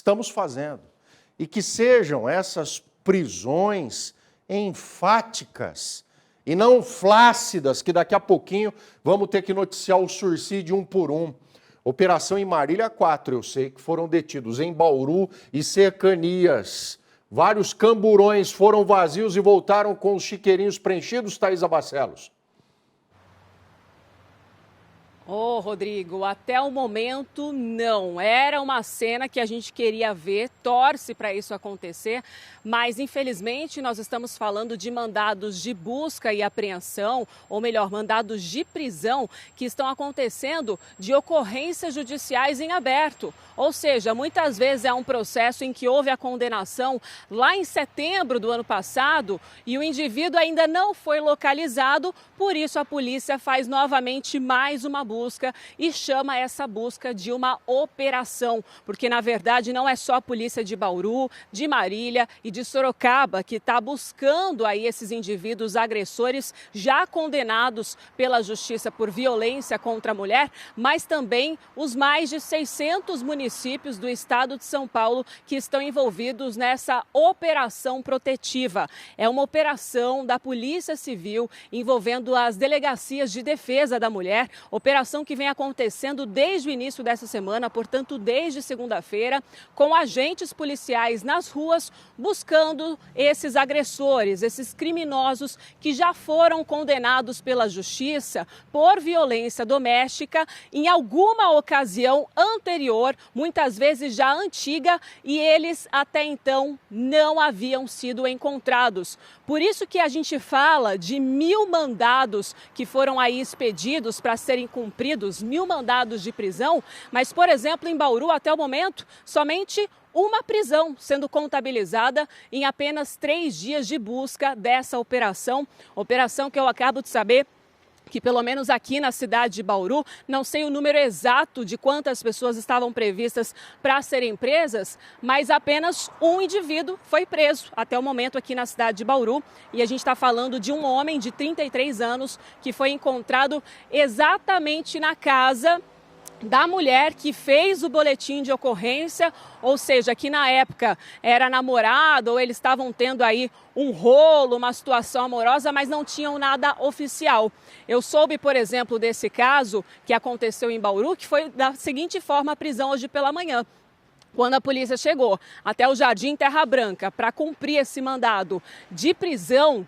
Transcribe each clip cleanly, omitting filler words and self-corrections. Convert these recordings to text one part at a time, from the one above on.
estamos fazendo. E que sejam essas prisões enfáticas e não flácidas, que daqui a pouquinho vamos ter que noticiar o suicídio um por um. Operação em Marília 4, eu sei que foram detidos em Bauru e cercanias. Vários camburões foram vazios e voltaram com os chiqueirinhos preenchidos, Thaisa Barcelos. Ô, Rodrigo, até o momento não. Era uma cena que a gente queria ver, torce para isso acontecer, mas infelizmente nós estamos falando de mandados de busca e apreensão, ou melhor, mandados de prisão que estão acontecendo de ocorrências judiciais em aberto. Ou seja, muitas vezes é um processo em que houve a condenação lá em setembro do ano passado e o indivíduo ainda não foi localizado, por isso a polícia faz novamente mais uma busca e chama essa busca de uma operação, porque na verdade não é só a polícia de Bauru, de Marília e de Sorocaba que está buscando aí esses indivíduos agressores já condenados pela justiça por violência contra a mulher, mas também os mais de 600 municípios do estado de São Paulo que estão envolvidos nessa operação protetiva. É uma operação da Polícia Civil envolvendo as delegacias de defesa da mulher, operação que vem acontecendo desde o início dessa semana, portanto, desde segunda-feira, com agentes policiais nas ruas buscando esses agressores, esses criminosos que já foram condenados pela justiça por violência doméstica em alguma ocasião anterior, muitas vezes já antiga, e eles até então não haviam sido encontrados. Por isso que a gente fala de 1.000 mandados que foram aí expedidos para serem cumpridos, 1.000 mandados de prisão, mas, por exemplo, em Bauru, até o momento, somente uma prisão sendo contabilizada em apenas 3 dias de busca dessa operação. Operação que eu acabo de saber que pelo menos aqui na cidade de Bauru, não sei o número exato de quantas pessoas estavam previstas para serem presas, mas apenas um indivíduo foi preso até o momento aqui na cidade de Bauru. E a gente está falando de um homem de 33 anos que foi encontrado exatamente na casa da mulher que fez o boletim de ocorrência, ou seja, que na época era namorado ou eles estavam tendo aí um rolo, uma situação amorosa, mas não tinham nada oficial. Eu soube, por exemplo, desse caso que aconteceu em Bauru, que foi da seguinte forma a prisão hoje pela manhã. Quando a polícia chegou até o Jardim Terra Branca para cumprir esse mandado de prisão,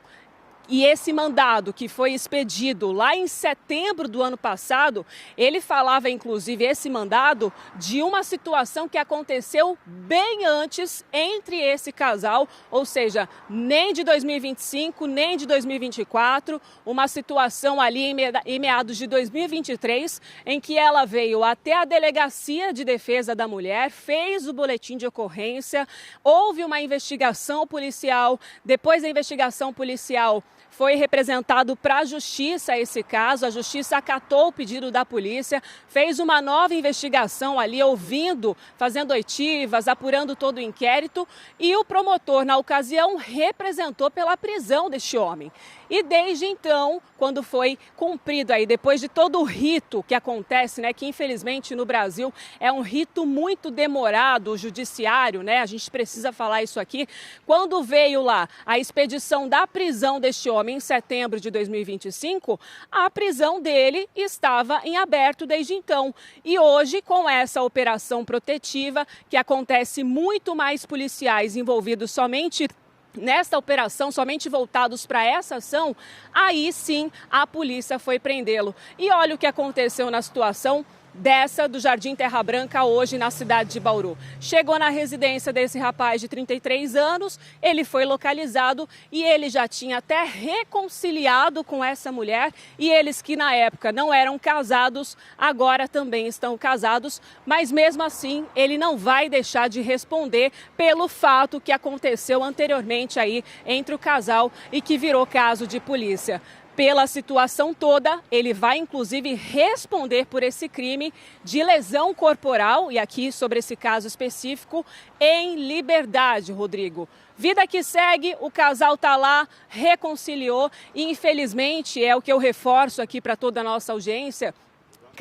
e esse mandado que foi expedido lá em setembro do ano passado, ele falava, inclusive, esse mandado, de uma situação que aconteceu bem antes entre esse casal, ou seja, nem de 2025, nem de 2024, uma situação ali em meados de 2023, em que ela veio até a Delegacia de Defesa da Mulher, fez o boletim de ocorrência, houve uma investigação policial, depois da investigação policial, foi representado para a Justiça esse caso, a Justiça acatou o pedido da polícia, fez uma nova investigação ali, ouvindo, fazendo oitivas, apurando todo o inquérito, e o promotor, na ocasião, representou pela prisão deste homem. E desde então, quando foi cumprido aí, depois de todo o rito que acontece, né, que infelizmente no Brasil é um rito muito demorado, o judiciário, né, a gente precisa falar isso aqui, quando veio lá a expedição da prisão deste homem em setembro de 2025, a prisão dele estava em aberto desde então. E hoje, com essa operação protetiva, que acontece muito mais policiais envolvidos somente nesta operação, somente voltados para essa ação, aí sim a polícia foi prendê-lo. E olha o que aconteceu na situação dessa do Jardim Terra Branca hoje na cidade de Bauru. Chegou na residência desse rapaz de 33 anos, ele foi localizado e ele já tinha até reconciliado com essa mulher, e eles que na época não eram casados, agora também estão casados, mas mesmo assim ele não vai deixar de responder pelo fato que aconteceu anteriormente aí entre o casal e que virou caso de polícia. Pela situação toda, ele vai inclusive responder por esse crime de lesão corporal, e aqui sobre esse caso específico, em liberdade, Rodrigo. Vida que segue, o casal está lá, reconciliou e infelizmente, é o que eu reforço aqui para toda a nossa audiência,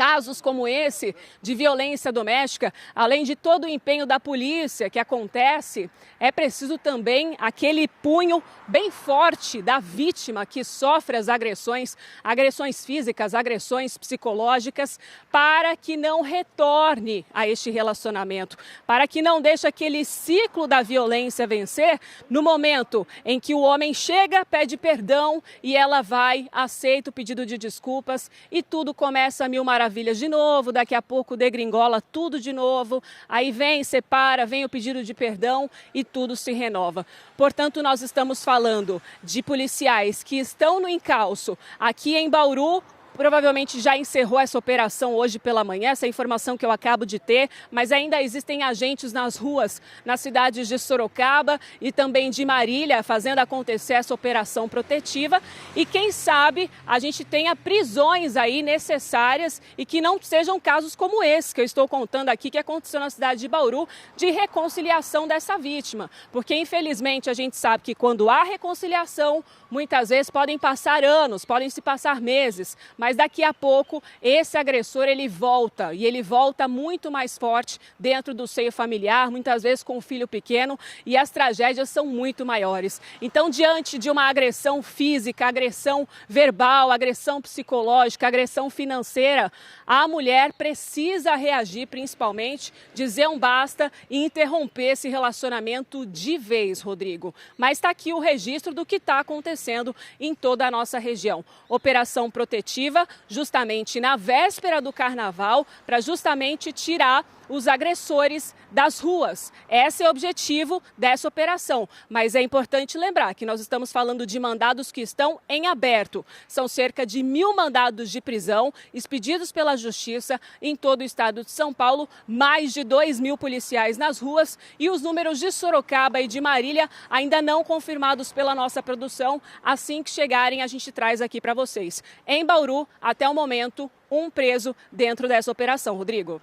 Casos como esse de violência doméstica, além de todo o empenho da polícia que acontece, é preciso também aquele punho bem forte da vítima que sofre as agressões físicas, agressões psicológicas, para que não retorne a este relacionamento, para que não deixe aquele ciclo da violência vencer no momento em que o homem chega, pede perdão e ela vai, aceita o pedido de desculpas e tudo começa a mil maravilhas de novo, daqui a pouco degringola tudo de novo, aí vem, separa, vem o pedido de perdão e tudo se renova. Portanto, nós estamos falando de policiais que estão no encalço aqui em Bauru. Provavelmente já encerrou essa operação hoje pela manhã, essa informação que eu acabo de ter, mas ainda existem agentes nas ruas, nas cidades de Sorocaba e também de Marília, fazendo acontecer essa operação protetiva. E quem sabe a gente tenha prisões aí necessárias e que não sejam casos como esse que eu estou contando aqui, que aconteceu na cidade de Bauru, de reconciliação dessa vítima. Porque infelizmente a gente sabe que quando há reconciliação, muitas vezes podem passar anos, podem se passar meses, mas daqui a pouco esse agressor ele volta e ele volta muito mais forte dentro do seio familiar, muitas vezes com um filho pequeno, e as tragédias são muito maiores. Então, diante de uma agressão física, agressão verbal, agressão psicológica, agressão financeira, a mulher precisa reagir, principalmente, dizer um basta e interromper esse relacionamento de vez, Rodrigo. Mas está aqui o registro do que está acontecendo em toda a nossa região. Operação protetiva, justamente na véspera do carnaval, para justamente tirar os agressores das ruas. Esse é o objetivo dessa operação. Mas é importante lembrar que nós estamos falando de mandados que estão em aberto. São cerca de 1.000 mandados de prisão expedidos pela Justiça em todo o estado de São Paulo, mais de 2.000 policiais nas ruas e os números de Sorocaba e de Marília ainda não confirmados pela nossa produção. Assim que chegarem, a gente traz aqui para vocês. Em Bauru, até o momento, um preso dentro dessa operação. Rodrigo.